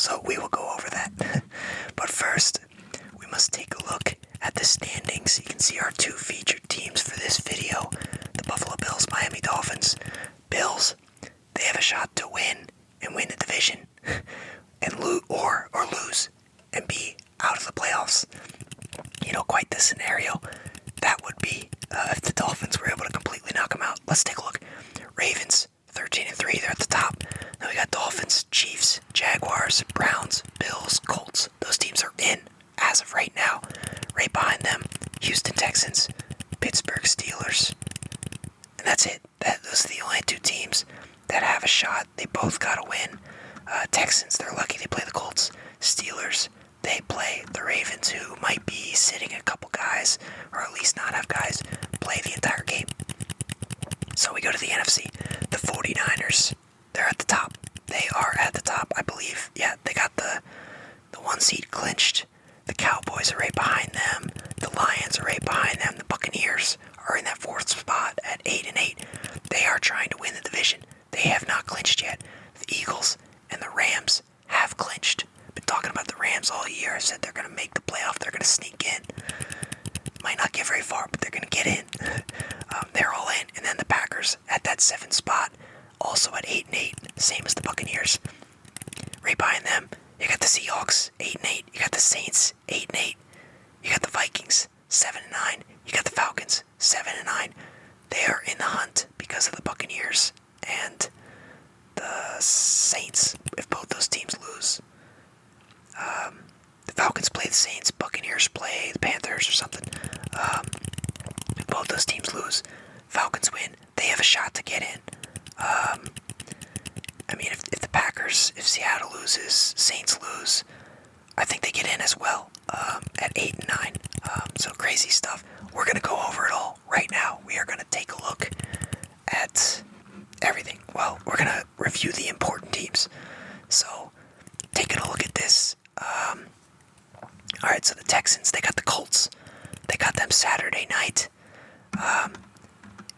so we will go over that. But first, we must take a look at the standings. You can see our two featured teams for this video, the Buffalo Bills, Miami Dolphins. Bills, they have a shot to win the division, and lose and be out of the playoffs. Quite the scenario that would be if the Dolphins were able to completely knock them out. Let's take a look. Ravens, 13-3, they're at the top. Then we got Dolphins, Chiefs, Jaguars, Browns, Bills, Colts. Those teams are in as of right now. Right behind them, Houston Texans, Pittsburgh Steelers. And that's it. Those are the only two teams that have a shot. They both got to win. Texans, they're lucky they play the Colts. Steelers, they play the Ravens, who might be sitting a couple guys, or at least not have guys play the entire game. So we go to the NFC. The 49ers, they're at the top. They are at the top, I believe. Yeah, they got the one seed clinched. The Cowboys are right behind them. The Lions are right behind them. The Buccaneers are in that fourth spot at 8-8. They are trying to win the division. They have not clinched yet. The Eagles and the Rams have clinched. Been talking about the Rams all year. I said they're going to make the playoff. They're going to sneak in. Might not get very far, but they're going to get in. They're all in. And then the Packers at that 7th spot, also at 8-8, same as the Buccaneers. Right behind them, you got the Seahawks, 8-8. You got the Saints, 8-8. You got the Vikings, 7-9. You got the Falcons, 7-9. They are in the hunt because of the Buccaneers and the Saints. If both those teams lose, the Falcons play the Saints, Buccaneers play the Panthers or something. If both those teams lose, Falcons win, they have a shot to get in. If the Packers, if Seattle loses, Saints lose, I think they get in as well, at 8-9. So crazy stuff. We're going to go over it all right now. We are going to take a look at everything. Well, we're going to review the important teams. So, taking a look at this. Alright, so the Texans, they got the Colts. They got them Saturday night.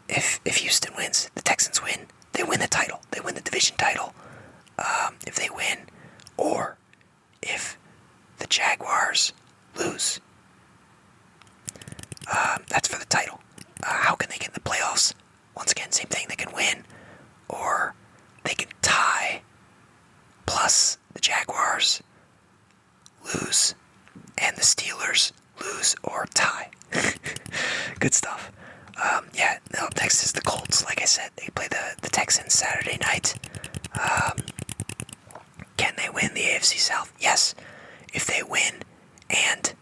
If Houston wins, the Texans win, they win the title. They win the division title. If they win, or if the Jaguars lose, that's for the title. How can they get in the playoffs? Once again, same thing. They can win, or they can tie, plus the Jaguars lose, and the Steelers lose or tie. Good stuff. Next is the Colts. Like I said, they play the Texans Saturday night. Can they win the AFC South? Yes. If they win and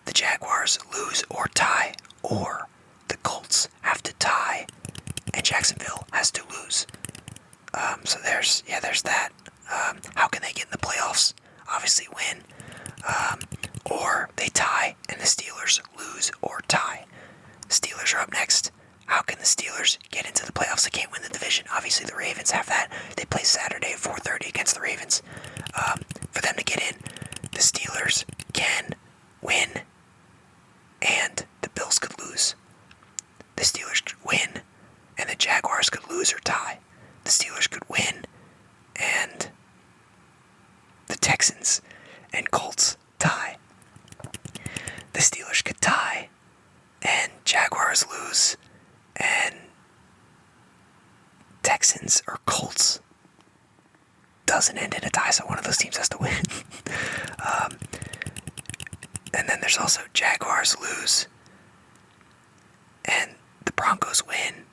the Jaguars lose or tie, or the Colts have to tie and Jacksonville has to lose. So there's that. How can they get in the playoffs? Obviously win. Or they tie and the Steelers lose or tie. Steelers are up next. How can the Steelers get into the playoffs? They can't win the division. Obviously the Ravens have that. They play Saturday at 4:30 against the Ravens. For them to get in, the Steelers can win and the Bills could lose. The Steelers could win and the Jaguars could lose or tie. The Steelers could win and the Texans and Colts tie. The Steelers could tie and Jaguars lose and Texans or Colts doesn't end in a tie, so one of those teams has to win. And then there's also Jaguars lose and the Broncos win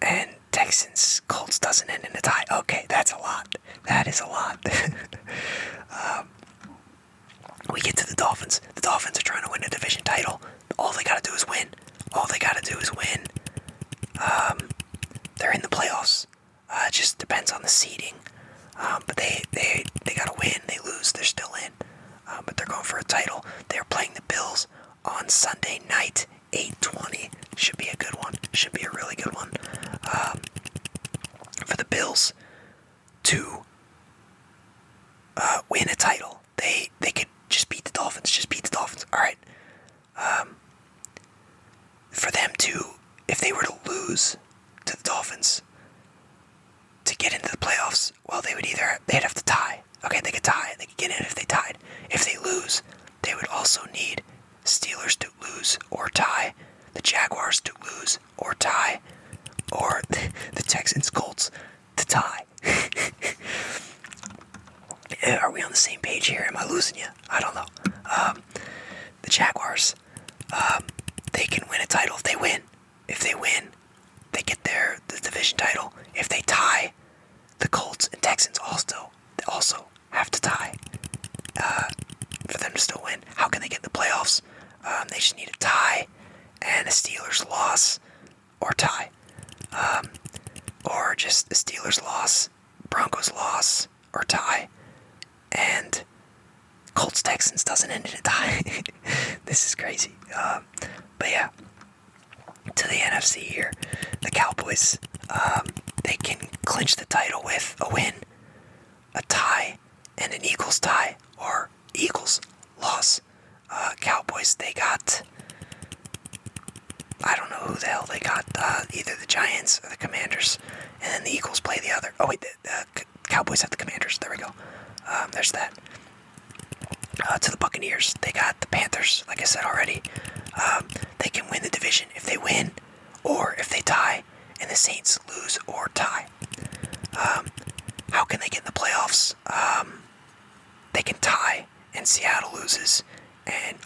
and Texans Colts doesn't end in a tie. Okay, that's a lot. That is a lot. We get to the Dolphins. The Dolphins are trying to win a division title. All they gotta do is win. They're in the playoffs. It just depends on the seeding. But they gotta win. They lose, they're still in. But they're going for a title. They're playing the Bills on Sunday night, 8:20. Should be a good one. Should be a really good one. For the Bills to win a title, they could just beat the Dolphins. All right. For them to, if they were to lose to the Dolphins to get into the playoffs, well, they'd have to tie Are we on the same page here? Am I losing you? I don't know. The Jaguars, they can win a title if they win. If they win, they get the division title. If they tie, the Colts and Texans also have to tie for them to still win. How can they get in the playoffs? They just need a tie and a Steelers loss or tie. Or just the Steelers loss, Broncos loss, or tie. And Colts Texans doesn't end in a tie. This is crazy. But yeah, to the NFC here, the Cowboys, they can clinch the title with a win, a tie, and an Eagles tie, or Eagles loss. Cowboys, they got, I don't know who the hell they got, either the Giants or the Commanders, and then the Eagles play the other. Oh wait, the Cowboys have the Commanders, there we go. There's that. To the Buccaneers, they got the Panthers, like I said already. They can win the division if they win, or if they tie, and the Saints lose or tie. How can they get in the playoffs? They can tie, and Seattle loses,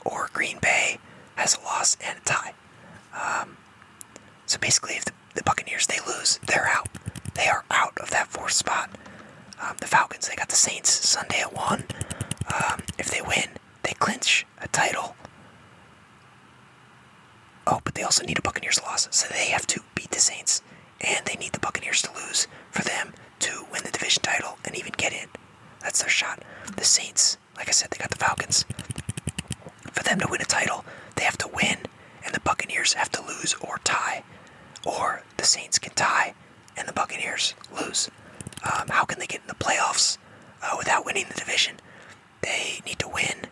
or Green Bay has a loss and a tie. So basically, if the Buccaneers, they lose, they're out. They are out of that fourth spot. The Falcons, they got the Saints Sunday at 1. If they win, they clinch a title. Oh, but they also need a Buccaneers loss, so they have to beat the Saints, and they need the Buccaneers to lose for them to win the division title and even get in. That's their shot. The Saints, like I said, they got the Falcons. For them to win a title, they have to win, and the Buccaneers have to lose or tie. Or the Saints can tie, and the Buccaneers lose. How can they get in the playoffs without winning the division? They need to win,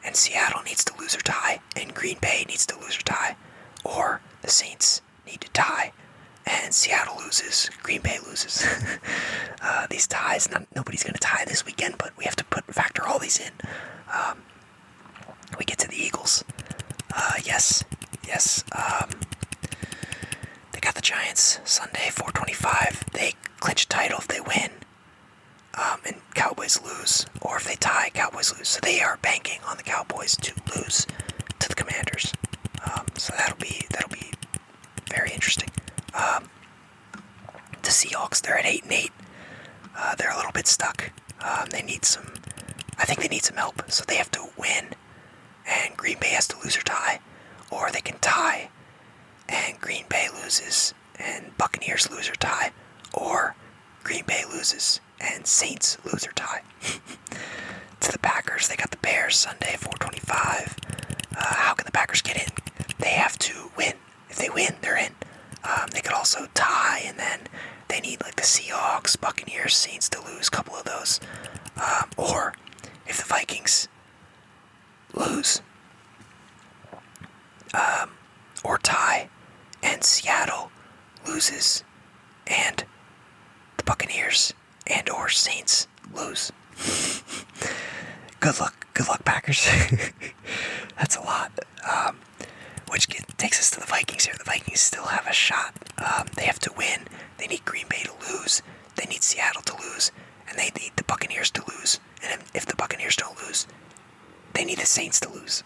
and Seattle needs to lose or tie, and Green Bay needs to lose or tie. Or the Saints need to tie, and Seattle loses, Green Bay loses. These ties, nobody's going to tie this weekend, but we have to factor all these in. We get to the Eagles. Yes. They got the Giants Sunday, 4:25. They clinch a title if they win, and Cowboys lose. Or if they tie, Cowboys lose. So they are banking on the Cowboys to lose to the Commanders. So that'll be very interesting. The Seahawks, they're at 8-8. They're a little bit stuck. I think they need some help. So they have to win, and Green Bay has to lose or tie. Or they can tie, and Green Bay loses, and Buccaneers lose or tie. Or Green Bay loses, and Saints lose or tie. To the Packers, they got the Bears Sunday, 4:25. How can the Packers get in? They have to win. If they win, they're in. They could also tie, and then they need like the Seahawks, Buccaneers, Saints to lose, a couple of those. Or if the Vikings lose, or tie, and Seattle loses, and the Buccaneers and or Saints lose. Good luck, Packers. That's a lot. Which takes us to the Vikings here. The Vikings still have a shot. They have to win. They need Green Bay to lose. They need Seattle to lose. And they need the Buccaneers to lose. And if the Buccaneers don't lose, they need the Saints to lose.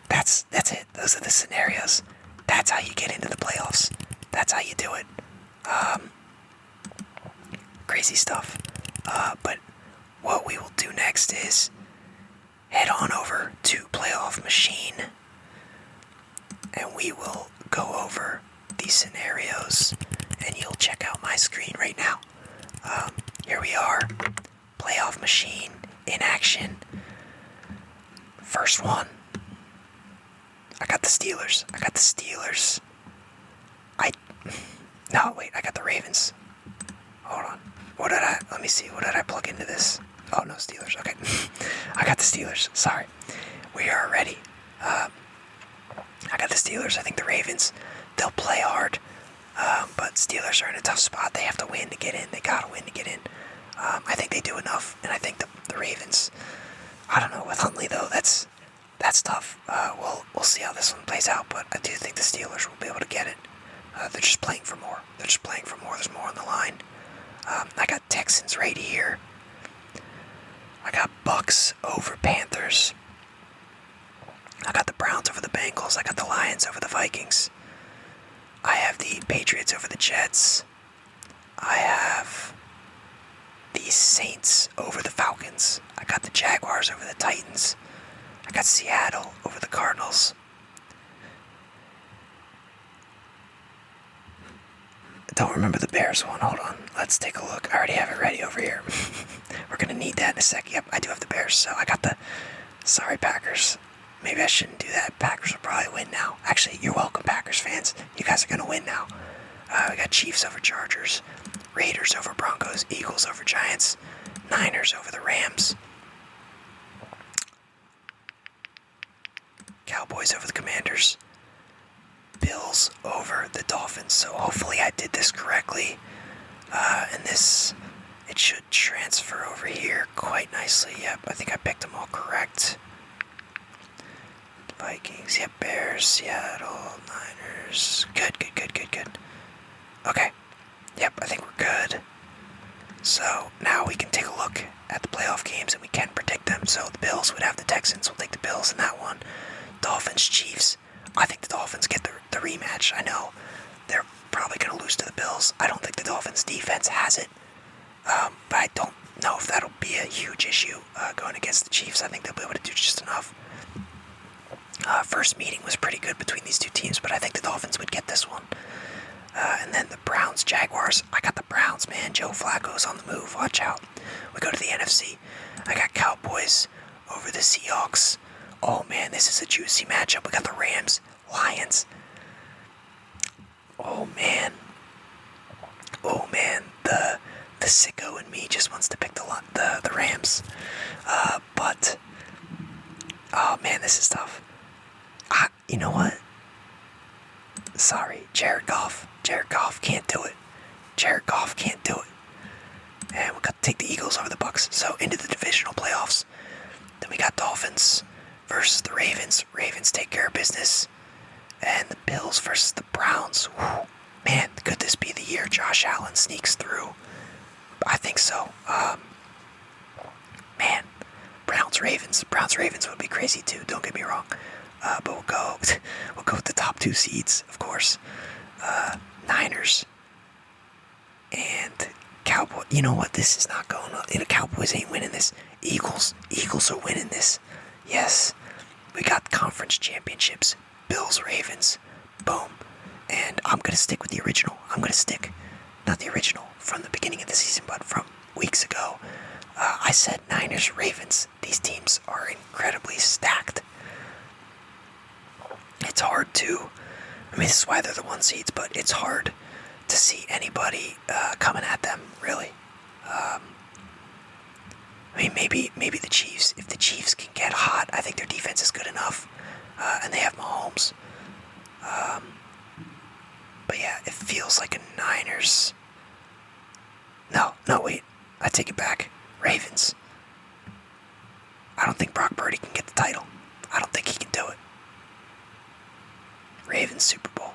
That's it. Those are the scenarios. That's how you get into the playoffs. That's how you do it. Crazy stuff. But what we will do next is head on over to Playoff Machine, and we will go over these scenarios, and you'll check out my screen right now. Here we are, Playoff Machine in action. First one. I got the Steelers. I got the Ravens. Hold on. Let me see. What did I plug into this? Oh, no, Steelers. Okay. I got the Steelers. Sorry. We are ready. I got the Steelers. I think the Ravens, they'll play hard. But Steelers are in a tough spot. They have to win to get in. They gotta win to get in. I think they do enough. And I think the Ravens, I don't know. With Huntley, though, that's tough. We'll see how this one plays out. But I do think the Steelers will be able to get it. They're just playing for more. There's more on the line. I got Texans right here. Bucks over Panthers. I got the Browns over the Bengals. I got the Lions over the Vikings. I have the Patriots over the Jets. I have the Saints over the Falcons. I got the Jaguars over the Titans. I got Seattle over the Cardinals. I don't remember the Bears one. Hold on. Let's take a look. I already have it ready over here. We're going to need that in a sec. Yep, I do have the Bears. So I got the... Sorry, Packers. Maybe I shouldn't do that. Packers will probably win now. Actually, you're welcome, Packers fans. You guys are going to win now. We got Chiefs over Chargers. Raiders over Broncos. Eagles over Giants. Niners over the Rams. Cowboys over the Commanders. Bills over the Dolphins. So hopefully I did this correctly. And this, it should transfer over here quite nicely. Yep, I think I picked them all correct. Vikings, yep, Bears, Seattle, Niners. Good. Okay. Yep, I think we're good. So now we can take a look at the playoff games and we can predict them. So the Bills would have the Texans. We'll take the Bills in that one. Dolphins, Chiefs. I think the Dolphins get the rematch. I know they're probably going to lose to the Bills. I don't think the Dolphins' defense has it. But I don't know if that'll be a huge issue going against the Chiefs. I think they'll be able to do just enough. First meeting was pretty good between these two teams, but I think the Dolphins would get this one. And then the Browns, Jaguars. I got the Browns, man. Joe Flacco's on the move. Watch out. We go to the NFC. I got Cowboys over the Seahawks. Oh, man, this is a juicy matchup. We got the Rams, Lions. Oh, man. The sicko in me just wants to pick the Rams. But, oh, man, this is tough. You know what? Sorry, Jared Goff. Jared Goff can't do it. And we got to take the Eagles over the Bucks. So into the divisional playoffs. Then we got Dolphins versus the Ravens. Ravens take care of business. And the Bills versus the Browns. Whew. Man, could this be the year Josh Allen sneaks through? I think so. Man, Browns-Ravens. Browns-Ravens would be crazy too, don't get me wrong. But we'll go with the top two seeds, of course. Niners and Cowboys. You know what? This is not going on. The Cowboys ain't winning this. Eagles are winning this. Yes, we got conference championships. Bills, Ravens, boom. And I'm gonna stick with the original. Not the original from the beginning of the season, but from weeks ago. I said Niners, Ravens. These teams are incredibly stacked. It's hard to, this is why they're the one seeds, but it's hard to see anybody coming at them, really. Maybe the Chiefs. If the Chiefs can get hot, I think their defense is good enough, and they have Mahomes. But yeah, it feels like a Niners. No, wait, I take it back. Ravens. I don't think Brock Purdy can get the title. I don't think he can do it. Ravens Super Bowl.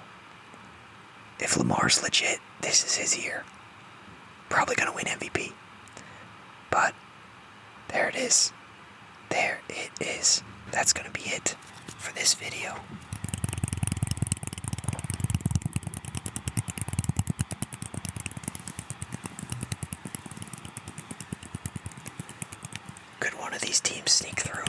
If Lamar's legit, this is his year. Probably gonna win MVP. But there it is. That's gonna be it for this video. Could one of these teams sneak through?